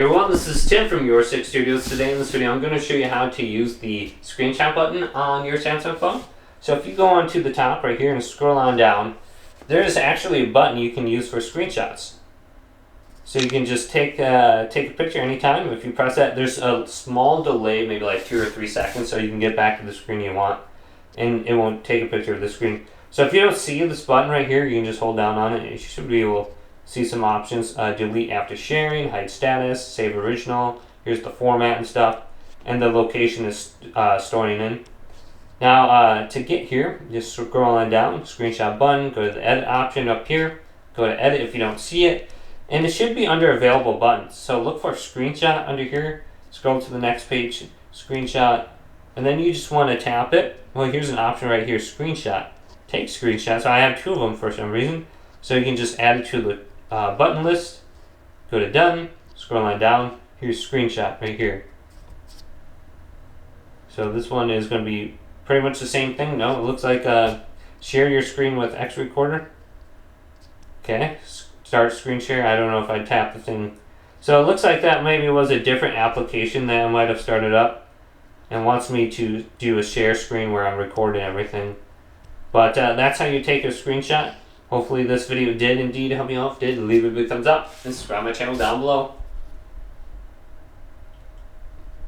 Hey everyone, this is Tim from Your Six Studios. Today in this video I'm going to show you how to use the screenshot button on your Samsung phone. So if you go on to the top right here and scroll on down, there's actually a button you can use for screenshots. So you can just take a picture anytime. If you press that, there's a small delay, maybe like 2 or 3 seconds, so you can get back to the screen you want, and it won't take a picture of the screen. So if you don't see this button right here, you can just hold down on it and you should be able to see some options. Delete after sharing, hide status, save original. Here's the format and stuff, and the location is storing in. Now to get here, just scroll on down, screenshot button, go to the edit option up here, go to edit if you don't see it, and it should be under available buttons. So look for screenshot under here, scroll to the next page, screenshot, and then you just want to tap it. Well, here's an option right here, screenshot. Take screenshots. So I have 2 of them for some reason. So you can just add it to the button list, go to done, scroll on down, here's screenshot right here. So this one is going to be pretty much the same thing. No, it looks like share your screen with X recorder. Okay, start screen share. I don't know if I tap the thing. So it looks like that maybe was a different application that I might have started up and wants me to do a share screen where I'm recording everything. But that's how you take a screenshot. Hopefully this video did indeed help you out. If it did, leave a big thumbs up and subscribe to my channel down below.